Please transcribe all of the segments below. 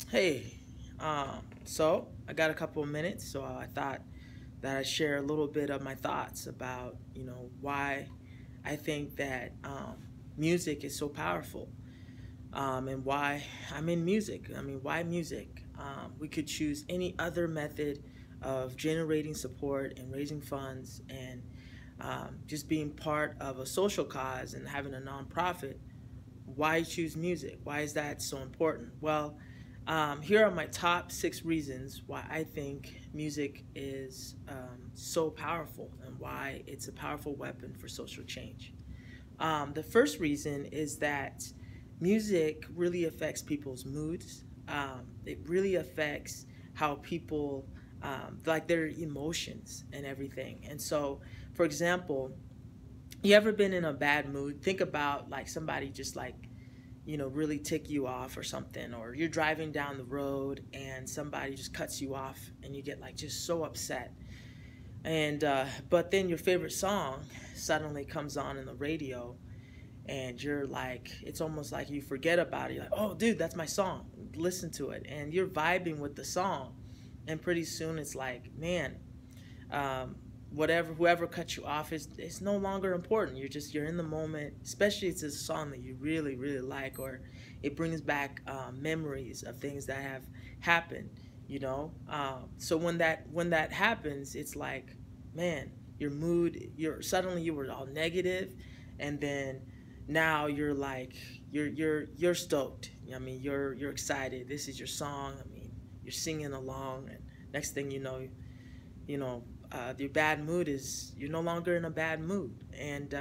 Hey, so I got a couple of minutes, so I thought that I'd share a little bit of my thoughts about, why I think that music is so powerful, and why I'm in music. I mean, why music? We could choose any other method of generating support and raising funds and just being part of a social cause and having a nonprofit. Why choose music? Why is that so important? Well, here are my top 6 reasons why I think music is so powerful and why it's a powerful weapon for social change. The first reason is that music really affects people's moods. It really affects how people, like their emotions and everything. And so, for example, you ever been in a bad mood? Think about like somebody just like really tick you off or something, or you're driving down the road and somebody just cuts you off and you get like just so upset. And but then your favorite song suddenly comes on in the radio and you're like, it's almost like you forget about it. You're like, oh dude, that's my song, listen to it, and you're vibing with the song. And pretty soon it's like, man, um, whatever, whoever cut you off is it's no longer important. You're in the moment, especially if it's a song that you really really like, or it brings back memories of things that have happened. So when that happens, it's like, man, your mood, suddenly you were all negative, and then now you're like, you're stoked. I mean, you're excited. This is your song. I mean, you're singing along, and next thing you know, your bad mood is, you're no longer in a bad mood. And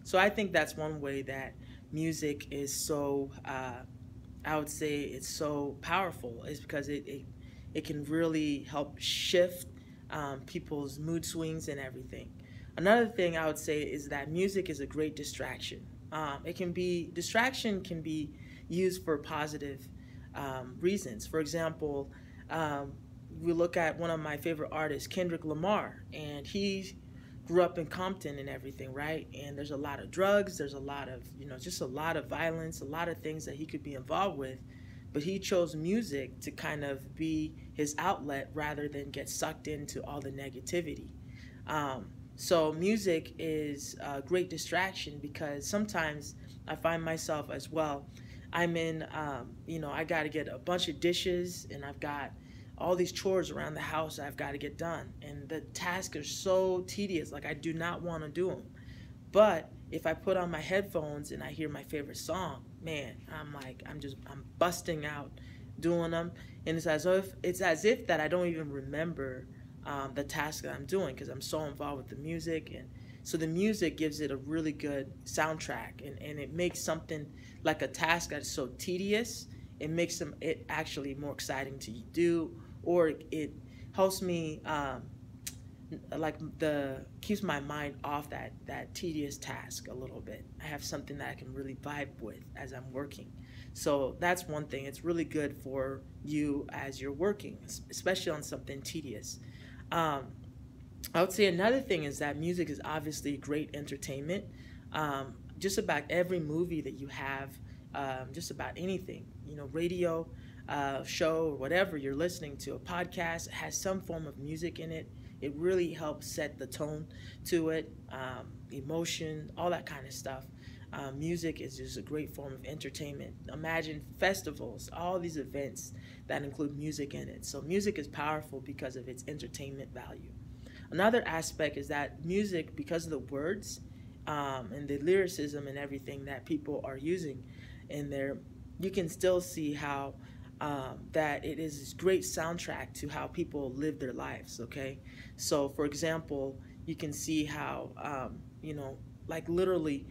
so I think that's one way that music is so, I would say it's so powerful, is because it can really help shift people's mood swings and everything. Another thing I would say is that music is a great distraction. Distraction can be used for positive reasons. For example, um, we look at one of my favorite artists, Kendrick Lamar, and he grew up in Compton and everything, right? And there's a lot of drugs, there's a lot of, just a lot of violence, a lot of things that he could be involved with. But he chose music to kind of be his outlet rather than get sucked into all the negativity. So music is a great distraction because sometimes I find myself as well. I'm in, I got to get a bunch of dishes and I've got all these chores around the house I've got to get done. And the tasks are so tedious, like I do not want to do them. But if I put on my headphones and I hear my favorite song, man, I'm like, I'm busting out doing them. And it's as if that I don't even remember the task that I'm doing because I'm so involved with the music. And so the music gives it a really good soundtrack, and it makes something like a task that's so tedious, it makes it actually more exciting to do, or it helps me, like the keeps my mind off that tedious task a little bit. I have something that I can really vibe with as I'm working. So that's one thing. It's really good for you as you're working, especially on something tedious. Um, I would say another thing is that music is obviously great entertainment. Just about every movie that you have, just about anything, radio, show, or whatever you're listening to, a podcast has some form of music in it. It really helps set the tone to it, emotion, all that kind of stuff. Music is just a great form of entertainment. Imagine festivals, all these events that include music in it. So music is powerful because of its entertainment value. Another aspect is that music, because of the words and the lyricism and everything that people are using in there, you can still see how that it is this great soundtrack to how people live their lives. Okay, so for example, you can see how like literally,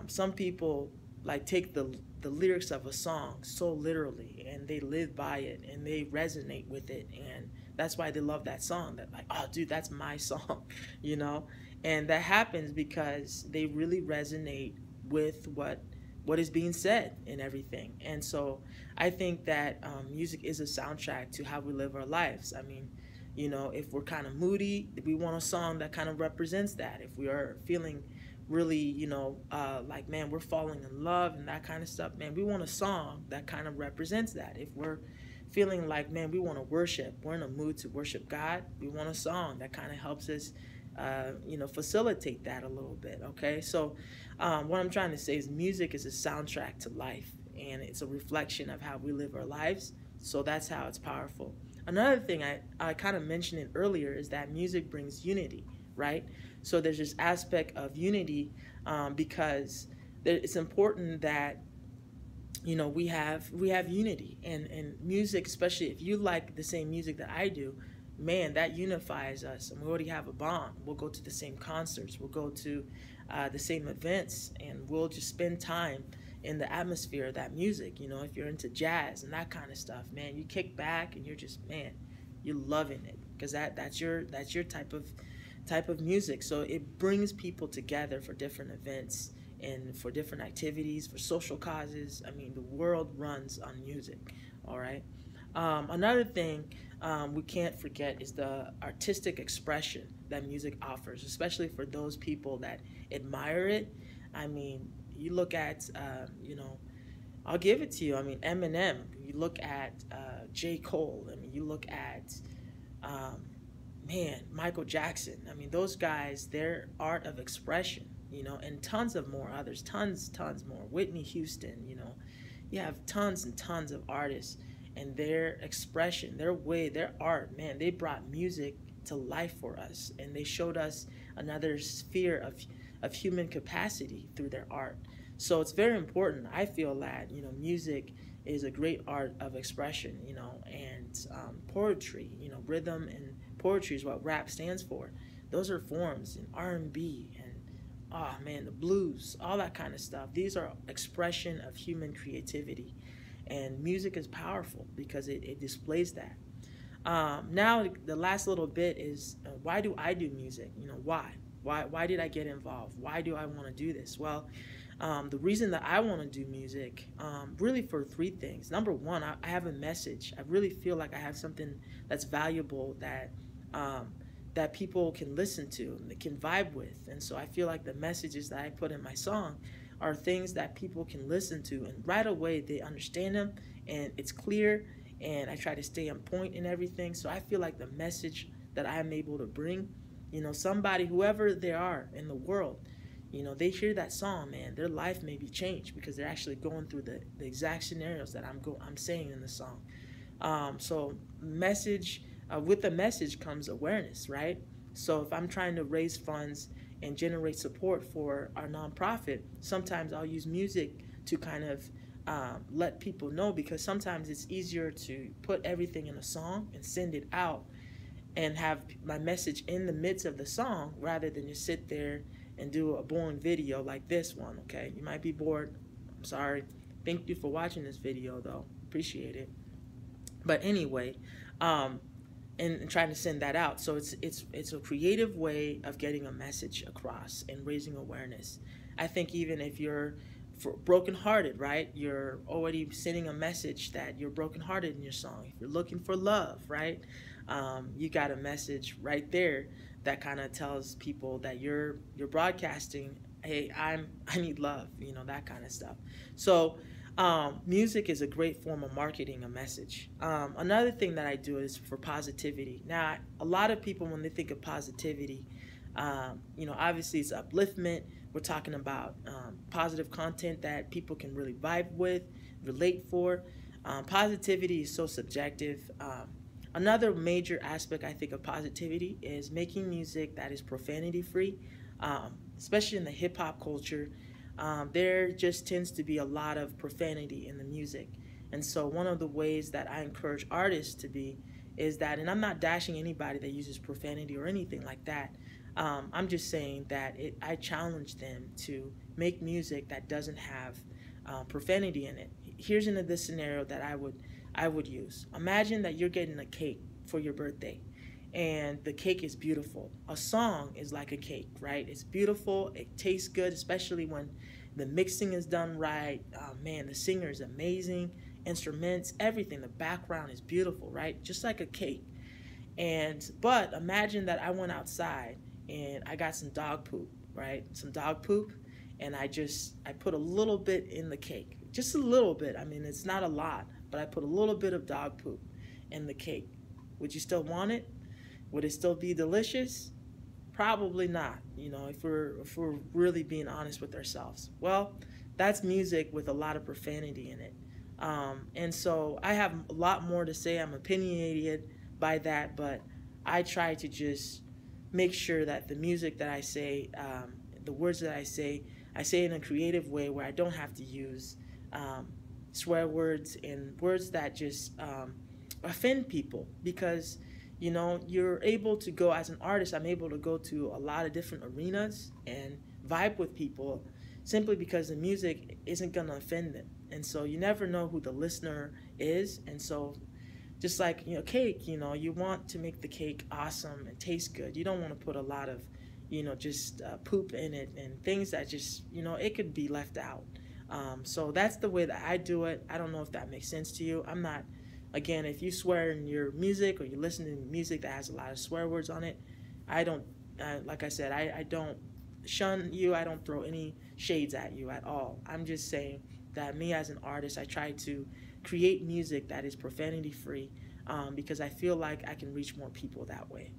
some people like take the lyrics of a song so literally, and they live by it and they resonate with it, and that's why they love that song. That like, oh dude, that's my song, you know. And that happens because they really resonate with what is being said and everything. And so I think that music is a soundtrack to how we live our lives. I mean, if we're kind of moody, we want a song that kind of represents that. If we are feeling really, like, man, we're falling in love and that kind of stuff, man, we want a song that kind of represents that. If we're feeling like, man, we want to worship. We're in a mood to worship God. We want a song that kind of helps us, facilitate that a little bit. Okay, so what I'm trying to say is music is a soundtrack to life, and it's a reflection of how we live our lives. So that's how it's powerful. Another thing I kind of mentioned it earlier is that music brings unity, right? So there's this aspect of unity, because it's important that we have unity, and music, especially if you like the same music that I do, man, that unifies us, and we already have a bond. We'll go to the same concerts, we'll go to the same events, and we'll just spend time in the atmosphere of that music. If you're into jazz and that kind of stuff, man, you kick back and you're just, man, you're loving it, because that's your type of music. So it brings people together for different events and for different activities, for social causes. I mean, the world runs on music, all right? Another thing we can't forget is the artistic expression that music offers, especially for those people that admire it. I mean, you look at, I'll give it to you. I mean, Eminem, you look at J. Cole, I mean, you look at, Michael Jackson. I mean, those guys, their art of expression, and tons of more others, tons more. Whitney Houston, you have tons and tons of artists, and their expression, their way, their art, man, they brought music to life for us, and they showed us another sphere of human capacity through their art. So it's very important. I feel that, music is a great art of expression, and poetry, rhythm and poetry is what rap stands for. Those are forms in R&B and, oh man, the blues, all that kind of stuff. These are expression of human creativity, and music is powerful because it displays that. Now the last little bit is, why do I do music? Why did I get involved? Why do I want to do this? Well, the reason that I want to do music, really for three things. Number one, I have a message. I really feel like I have something that's valuable that people can listen to and they can vibe with. And so I feel like the messages that I put in my song are things that people can listen to, and right away they understand them, and it's clear, and I try to stay on point in everything. So I feel like the message that I'm able to bring, somebody, whoever they are in the world, they hear that song, man, their life may be changed because they're actually going through the exact scenarios that I'm saying in the song. So message, with the message comes awareness, right? So if I'm trying to raise funds and generate support for our nonprofit, sometimes I'll use music to kind of let people know, because sometimes it's easier to put everything in a song and send it out and have my message in the midst of the song, rather than just sit there and do a boring video like this one. Okay, you might be bored, I'm sorry. Thank you for watching this video though, appreciate it. But anyway, and trying to send that out. So it's a creative way of getting a message across and raising awareness. I think even if you're brokenhearted, right? You're already sending a message that you're brokenhearted in your song. If you're looking for love, right? You got a message right there that kind of tells people that you're broadcasting, hey, I need love, that kind of stuff. So music is a great form of marketing a message. Another thing that I do is for positivity. Now, a lot of people, when they think of positivity, obviously it's upliftment. We're talking about positive content that people can really vibe with, relate for. Positivity is so subjective. Another major aspect, I think, of positivity is making music that is profanity-free, especially in the hip-hop culture. There just tends to be a lot of profanity in the music. And so one of the ways that I encourage artists to be is that, and I'm not dashing anybody that uses profanity or anything like that, I'm just saying that I challenge them to make music that doesn't have profanity in it. Here's into this scenario that I would use. Imagine that you're getting a cake for your birthday, and the cake is beautiful. A song is like a cake, right? It's beautiful, it tastes good, especially when the mixing is done right. Man, the singer is amazing, instruments, everything, the background is beautiful, right? Just like a cake. But imagine that I went outside and I got some dog poop, right? Some dog poop, and I put a little bit in the cake, just a little bit. I mean, it's not a lot, but I put a little bit of dog poop in the cake. Would you still want it? Would it still be delicious? Probably not, you know, if we're really being honest with ourselves. Well, that's music with a lot of profanity in it. And so I have a lot more to say. I'm opinionated by that, but I try to just make sure that the music that I say, the words that I say in a creative way where I don't have to use swear words and words that just offend people, because you know, you're able to go, as an artist, I'm able to go to a lot of different arenas and vibe with people simply because the music isn't going to offend them. And so you never know who the listener is. And so just like, you know, cake, you know, you want to make the cake awesome and taste good. You don't want to put a lot of, you know, just poop in it and things that just, you know, it could be left out. So that's the way that I do it. I don't know if that makes sense to you. I'm not, again, if you swear in your music or you listen to music that has a lot of swear words on it, I don't, like I said, I don't shun you. I don't throw any shades at you at all. I'm just saying that me as an artist, I try to create music that is profanity free, because I feel like I can reach more people that way.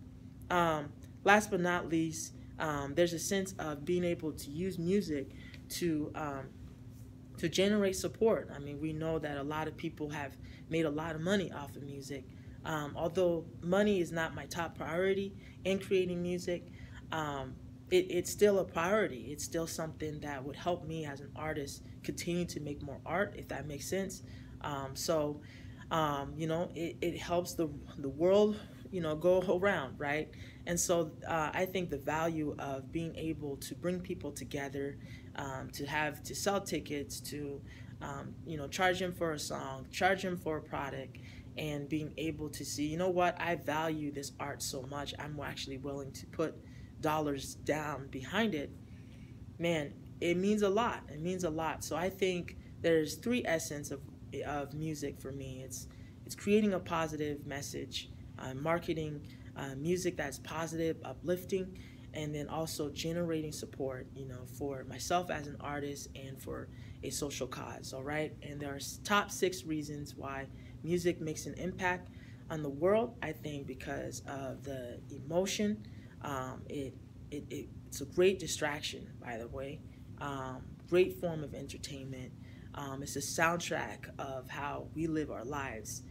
Last but not least, there's a sense of being able to use music to generate support. I mean, we know that a lot of people have made a lot of money off of music. Although money is not my top priority in creating music, it's still a priority. It's still something that would help me as an artist continue to make more art, if that makes sense. You know, it helps the world, you know, go around, right? And so I think the value of being able to bring people together, to sell tickets, to you know, charge them for a song, charge them for a product, and being able to see, you know what, I value this art so much, I'm actually willing to put dollars down behind it. Man, it means a lot. It means a lot. So I think there's three essence of music for me. It's creating a positive message, marketing music that's positive, uplifting, and then also generating support, you know, for myself as an artist and for a social cause. All right, and there are top 6 reasons why music makes an impact on the world. I think because of the emotion. It's a great distraction, by the way. Great form of entertainment. It's a soundtrack of how we live our lives.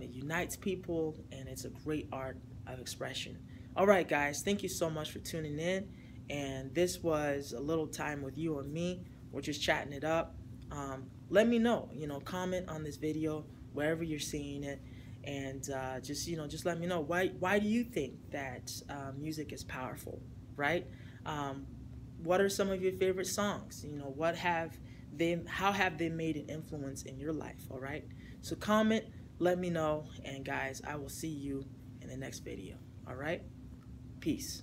It unites people, and it's a great art of expression. All right, guys, thank you so much for tuning in. And this was a little time with you and me. We're just chatting it up. Let me know, you know, comment on this video wherever you're seeing it. And just, you know, just let me know, why do you think that music is powerful, right? What are some of your favorite songs? You know, how have they made an influence in your life? All right, so comment, let me know, and guys, I will see you in the next video. All right, peace.